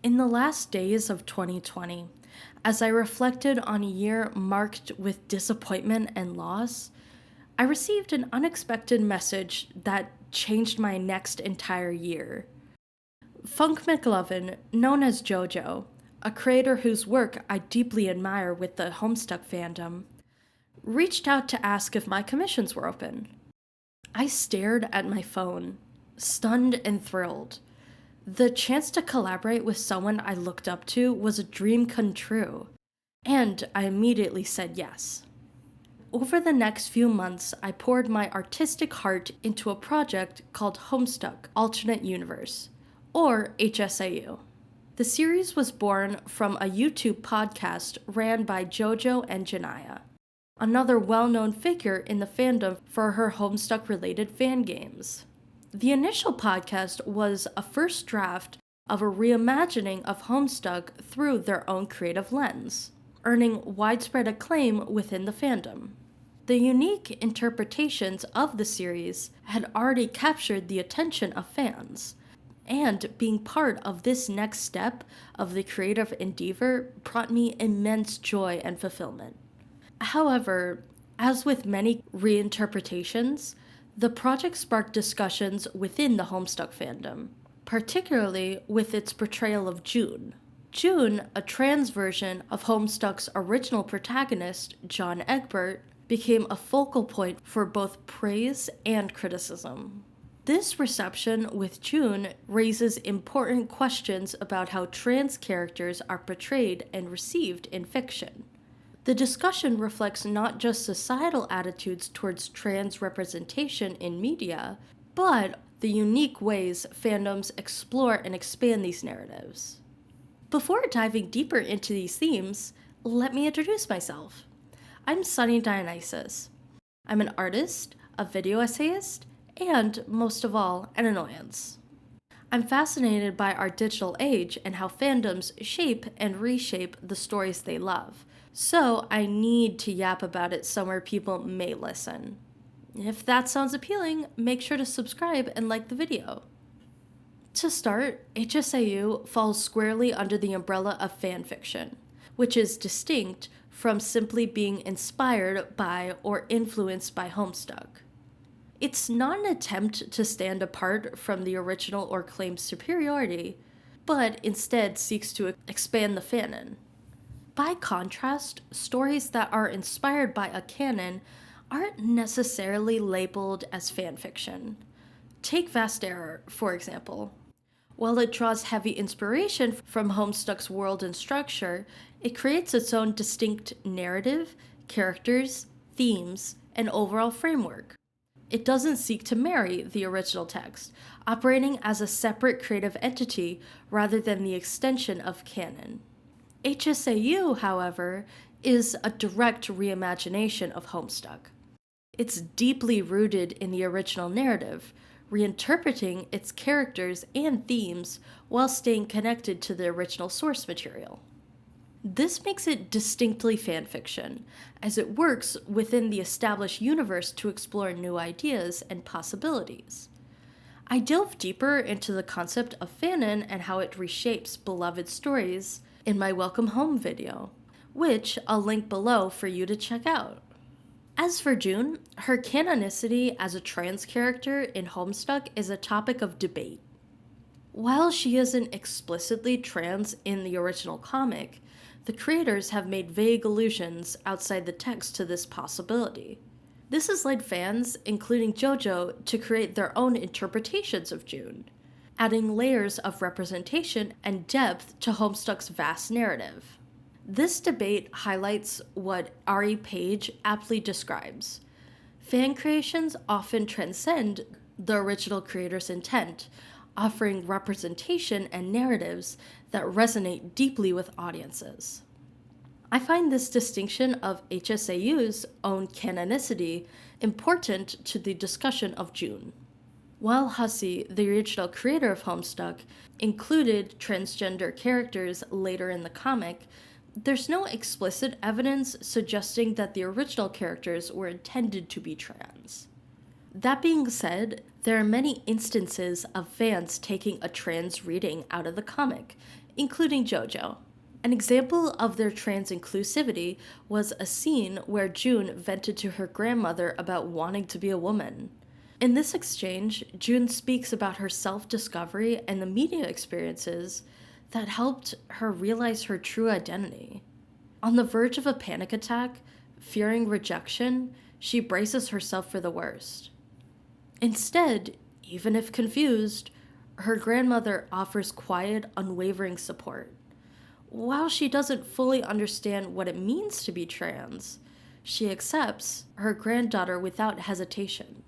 In the last days of 2020, as I reflected on a year marked with disappointment and loss, I received an unexpected message that changed my next entire year. Funk McLovin, known as JoJo, a creator whose work I deeply admire with the Homestuck fandom, reached out to ask if my commissions were open. I stared at my phone, stunned and thrilled. The chance to collaborate with someone I looked up to was a dream come true, and I immediately said yes. Over the next few months, I poured my artistic heart into a project called Homestuck Alternate Universe, or HSAU. The series was born from a YouTube podcast ran by JoJo and Janaya, another well-known figure in the fandom for her Homestuck-related fan games. The initial podcast was a first draft of a reimagining of Homestuck through their own creative lens, earning widespread acclaim within the fandom. The unique interpretations of the series had already captured the attention of fans, and being part of this next step of the creative endeavor brought me immense joy and fulfillment. However, as with many reinterpretations, the project sparked discussions within the Homestuck fandom, particularly with its portrayal of June. June, a trans version of Homestuck's original protagonist, John Egbert, became a focal point for both praise and criticism. This reception with June raises important questions about how trans characters are portrayed and received in fiction. The discussion reflects not just societal attitudes towards trans representation in media, but the unique ways fandoms explore and expand these narratives. Before diving deeper into these themes, let me introduce myself. I'm Sunny Dionysus. I'm an artist, a video essayist, and, most of all, an annoyance. I'm fascinated by our digital age and how fandoms shape and reshape the stories they love. So I need to yap about it somewhere people may listen. If that sounds appealing, make sure to subscribe and like the video. To start, HSAU falls squarely under the umbrella of fanfiction, which is distinct from simply being inspired by or influenced by Homestuck. It's not an attempt to stand apart from the original or claim superiority, but instead seeks to expand the fanon. By contrast, stories that are inspired by a canon aren't necessarily labeled as fanfiction. Take Vast Error, for example. While it draws heavy inspiration from Homestuck's world and structure, it creates its own distinct narrative, characters, themes, and overall framework. It doesn't seek to marry the original text, operating as a separate creative entity rather than the extension of canon. HSAU, however, is a direct reimagination of Homestuck. It's deeply rooted in the original narrative, reinterpreting its characters and themes while staying connected to the original source material. This makes it distinctly fanfiction, as it works within the established universe to explore new ideas and possibilities. I delve deeper into the concept of fanon and how it reshapes beloved stories in my Welcome Home video, which I'll link below for you to check out. As for June, her canonicity as a trans character in Homestuck is a topic of debate. While she isn't explicitly trans in the original comic, the creators have made vague allusions outside the text to this possibility. This has led fans, including JoJo, to create their own interpretations of June, adding layers of representation and depth to Homestuck's vast narrative. This debate highlights what Ari Page aptly describes. Fan creations often transcend the original creator's intent, offering representation and narratives that resonate deeply with audiences. I find this distinction of HSAU's own canonicity important to the discussion of June. While Hussey, the original creator of Homestuck, included transgender characters later in the comic, there's no explicit evidence suggesting that the original characters were intended to be trans. That being said, there are many instances of fans taking a trans reading out of the comic, including JoJo. An example of their trans inclusivity was a scene where June vented to her grandmother about wanting to be a woman. In this exchange, June speaks about her self-discovery and the media experiences that helped her realize her true identity. On the verge of a panic attack, fearing rejection, she braces herself for the worst. Instead, even if confused, her grandmother offers quiet, unwavering support. While she doesn't fully understand what it means to be trans, she accepts her granddaughter without hesitation.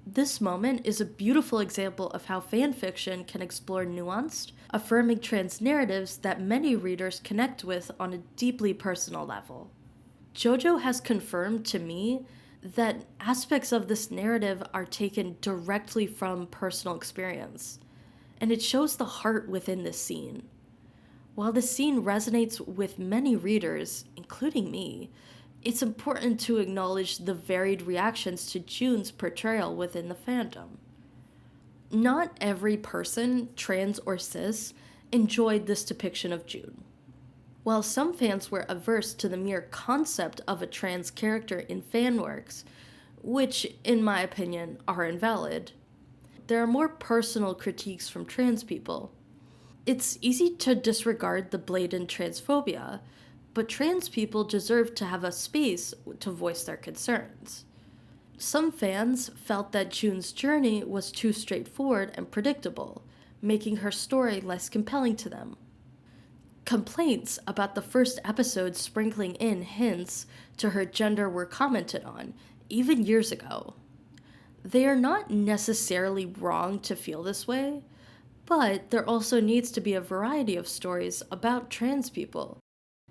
This moment is a beautiful example of how fanfiction can explore nuanced, affirming trans narratives that many readers connect with on a deeply personal level. JoJo has confirmed to me that aspects of this narrative are taken directly from personal experience, and it shows the heart within this scene. While the scene resonates with many readers, including me, it's important to acknowledge the varied reactions to June's portrayal within the fandom. Not every person, trans or cis, enjoyed this depiction of June. While some fans were averse to the mere concept of a trans character in fanworks, which, in my opinion, are invalid, there are more personal critiques from trans people. It's easy to disregard the blatant transphobia, but trans people deserve to have a space to voice their concerns. Some fans felt that June's journey was too straightforward and predictable, making her story less compelling to them. Complaints about the first episode sprinkling in hints to her gender were commented on, even years ago. They are not necessarily wrong to feel this way, but there also needs to be a variety of stories about trans people,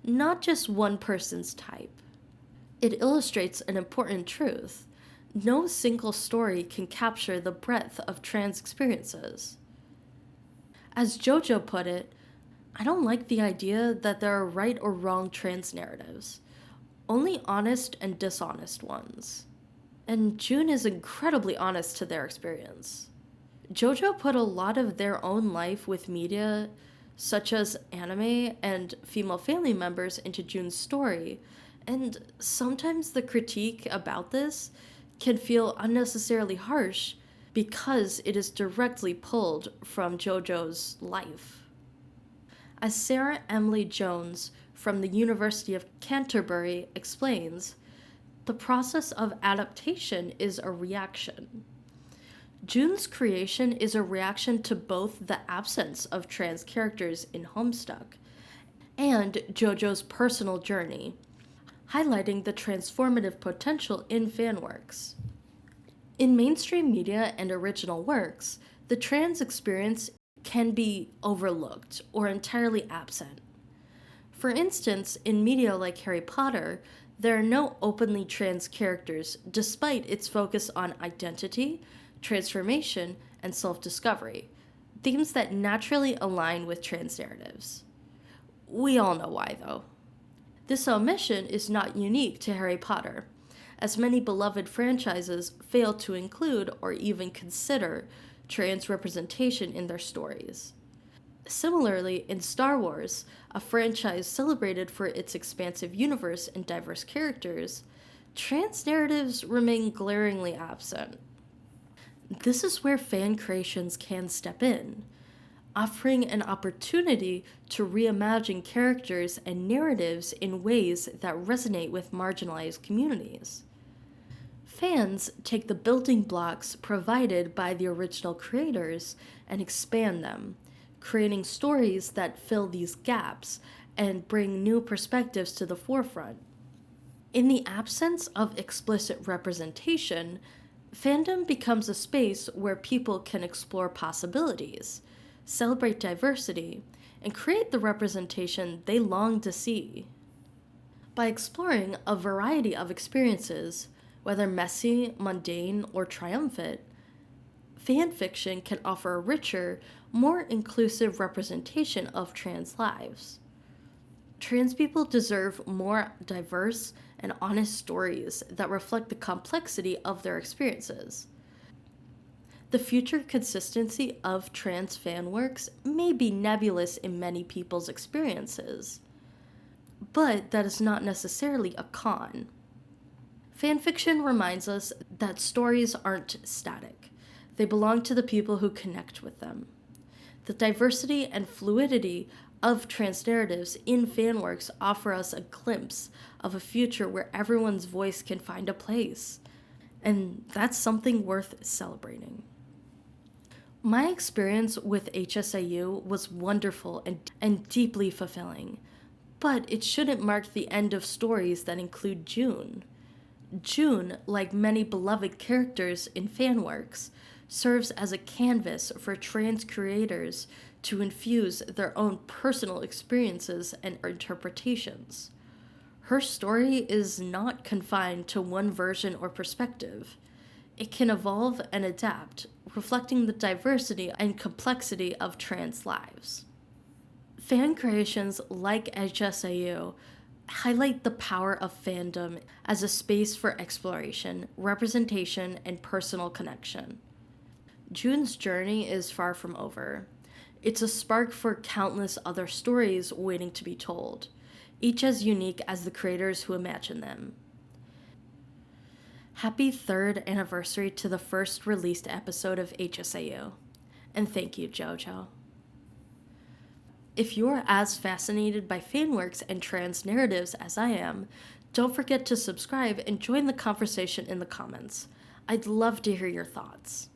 not just one person's type. It illustrates an important truth. No single story can capture the breadth of trans experiences. As JoJo put it, I don't like the idea that there are right or wrong trans narratives, only honest and dishonest ones. And June is incredibly honest to their experience. JoJo put a lot of their own life with media, such as anime and female family members, into June's story, and sometimes the critique about this can feel unnecessarily harsh because it is directly pulled from JoJo's life. As Sarah Emily Jones from the University of Canterbury explains, the process of adaptation is a reaction. June's creation is a reaction to both the absence of trans characters in Homestuck and JoJo's personal journey, highlighting the transformative potential in fanworks. In mainstream media and original works, the trans experience can be overlooked or entirely absent. For instance, in media like Harry Potter, there are no openly trans characters despite its focus on identity, transformation, and self-discovery, themes that naturally align with trans narratives. We all know why, though. This omission is not unique to Harry Potter, as many beloved franchises fail to include or even consider trans representation in their stories. Similarly, in Star Wars, a franchise celebrated for its expansive universe and diverse characters, trans narratives remain glaringly absent. This is where fan creations can step in, offering an opportunity to reimagine characters and narratives in ways that resonate with marginalized communities. Fans take the building blocks provided by the original creators and expand them, creating stories that fill these gaps and bring new perspectives to the forefront. In the absence of explicit representation, fandom becomes a space where people can explore possibilities, celebrate diversity, and create the representation they long to see. By exploring a variety of experiences, whether messy, mundane, or triumphant, fan fiction can offer a richer, more inclusive representation of trans lives. Trans people deserve more diverse and honest stories that reflect the complexity of their experiences. The future consistency of trans fan works may be nebulous in many people's experiences, but that is not necessarily a con. Fanfiction reminds us that stories aren't static. They belong to the people who connect with them. The diversity and fluidity of trans narratives in fanworks offer us a glimpse of a future where everyone's voice can find a place. And that's something worth celebrating. My experience with HSAU was wonderful and deeply fulfilling, but it shouldn't mark the end of stories that include June. June, like many beloved characters in fanworks, serves as a canvas for trans creators to infuse their own personal experiences and interpretations. Her story is not confined to one version or perspective. It can evolve and adapt, reflecting the diversity and complexity of trans lives. Fan creations like HSAU highlight the power of fandom as a space for exploration, representation, and personal connection. June's journey is far from over. It's a spark for countless other stories waiting to be told, each as unique as the creators who imagine them. Happy 3rd anniversary to the first released episode of HSAU, and thank you, JoJo. If you're as fascinated by fanworks and trans narratives as I am, don't forget to subscribe and join the conversation in the comments. I'd love to hear your thoughts.